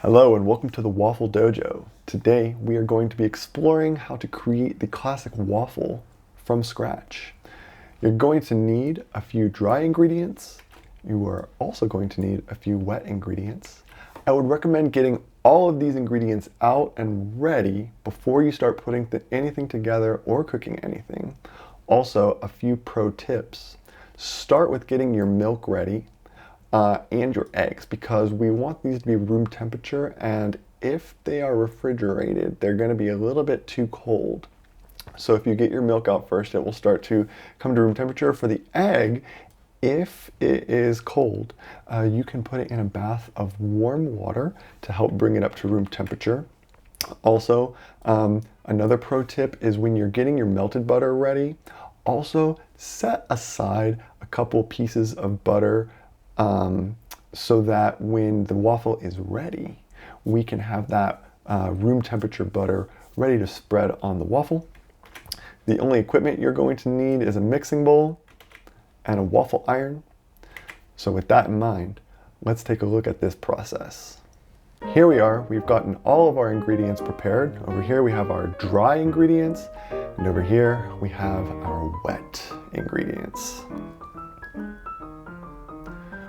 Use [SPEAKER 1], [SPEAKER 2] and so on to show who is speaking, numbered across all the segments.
[SPEAKER 1] Hello and welcome to the Waffle Dojo. Today we are going to be exploring how to create the classic waffle from scratch. You're going to need a few dry ingredients. You are also going to need a few wet ingredients. I would recommend getting all of these ingredients out and ready before you start putting anything together or cooking anything. Also, a few pro tips. Start with getting your milk ready. And your eggs, because we want these to be room temperature, and if they are refrigerated, they're going to be a little bit too cold. So if you get your milk out first, it will start to come to room temperature. For the egg, if it is cold, you can put it in a bath of warm water to help bring it up to room temperature. Also, another pro tip is when you're getting your melted butter ready, also set aside a couple pieces of butter so that when the waffle is ready, we can have that room temperature butter ready to spread on the waffle. The only equipment you're going to need is a mixing bowl and a waffle iron. So with that in mind, let's take a look at this process. Here we are, we've gotten all of our ingredients prepared. Over here we have our dry ingredients, and over here we have our wet ingredients.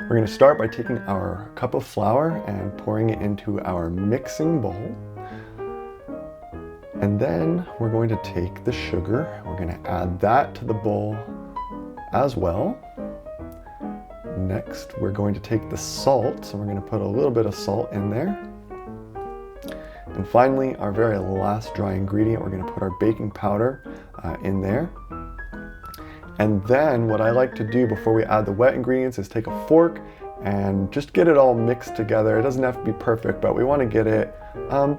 [SPEAKER 1] We're going to start by taking our cup of flour and pouring it into our mixing bowl. And then we're going to take the sugar. We're going to add that to the bowl as well. Next, we're going to take the salt. So we're going to put a little bit of salt in there. And finally, our very last dry ingredient, we're going to put our baking powder in there. And then what I like to do before we add the wet ingredients is take a fork and just get it all mixed together. It doesn't have to be perfect, but we want to get it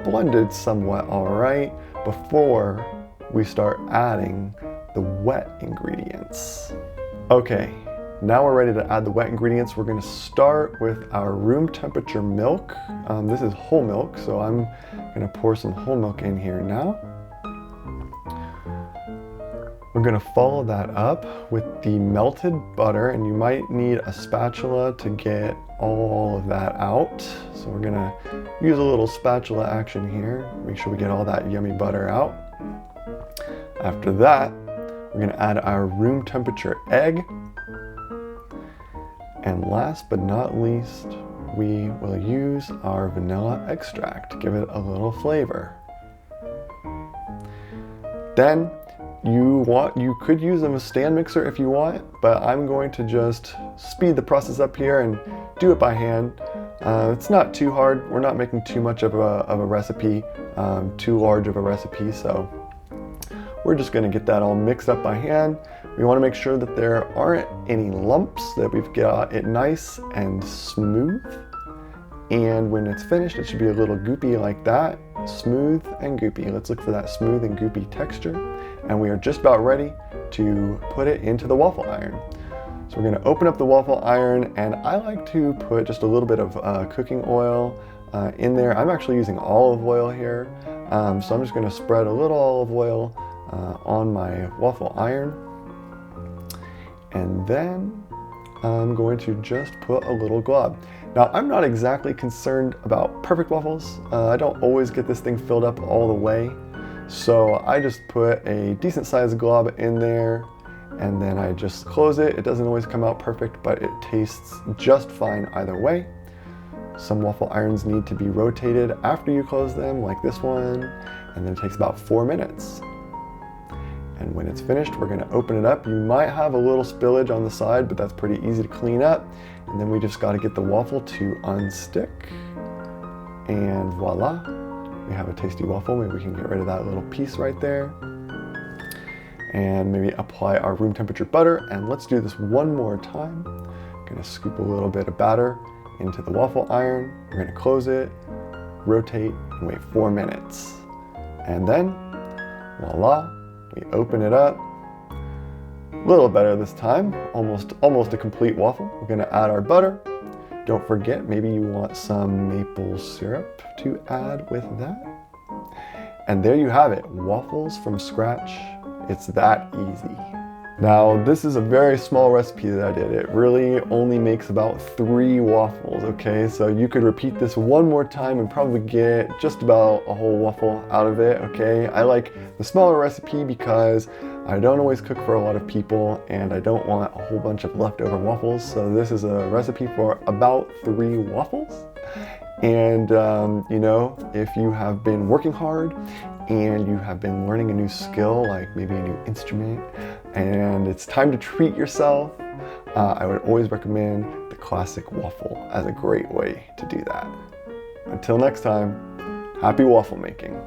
[SPEAKER 1] blended somewhat all right before we start adding the wet ingredients. Okay, now we're ready to add the wet ingredients. We're going to start with our room temperature milk. This is whole milk, so I'm going to pour some whole milk in here now. We're going to follow that up with the melted butter, and you might need a spatula to get all of that out. So we're going to use a little spatula action here. Make sure we get all that yummy butter out. After that, we're going to add our room temperature egg. And last but not least, we will use our vanilla extract to give it a little flavor. Then, you could use a stand mixer if you want, but I'm going to just speed the process up here and do it by hand. It's not too hard. We're not making too much of a recipe, too large of a recipe, so we're just going to get that all mixed up by hand. We want to make sure that there aren't any lumps, that we've got it nice and smooth. And when it's finished, it should be a little goopy like that. Smooth and goopy. Let's look for that smooth and goopy texture. And we are just about ready to put it into the waffle iron. So we're going to open up the waffle iron, and I like to put just a little bit of cooking oil in there. I'm actually using olive oil here. So I'm just going to spread a little olive oil on my waffle iron. And then I'm going to just put a little glob. Now, I'm not exactly concerned about perfect waffles. I don't always get this thing filled up all the way. So I just put a decent sized glob in there, and then I just close it. It doesn't always come out perfect, but it tastes just fine either way. Some waffle irons need to be rotated after you close them, like this one, and then it takes about 4 minutes. And when it's finished, we're going to open it up. You might have a little spillage on the side, but that's pretty easy to clean up. And then we just got to get the waffle to unstick. And voila, we have a tasty waffle. Maybe we can get rid of that little piece right there. And maybe apply our room temperature butter. And let's do this one more time. I'm going to scoop a little bit of batter into the waffle iron. We're going to close it, rotate, and wait 4 minutes. And then, voila. We open it up, a little better this time, almost a complete waffle. We're going to add our butter. Don't forget, maybe you want some maple syrup to add with that. And there you have it, waffles from scratch. It's that easy. Now, this is a very small recipe that I did. It really only makes about 3 waffles, okay? So you could repeat this one more time and probably get just about a whole waffle out of it, okay? I like the smaller recipe because I don't always cook for a lot of people and I don't want a whole bunch of leftover waffles. So this is a recipe for about 3 waffles. And, you know, if you have been working hard and you have been learning a new skill, like maybe a new instrument, and it's time to treat yourself, I would always recommend the classic waffle as a great way to do that. Until next time, happy waffle making.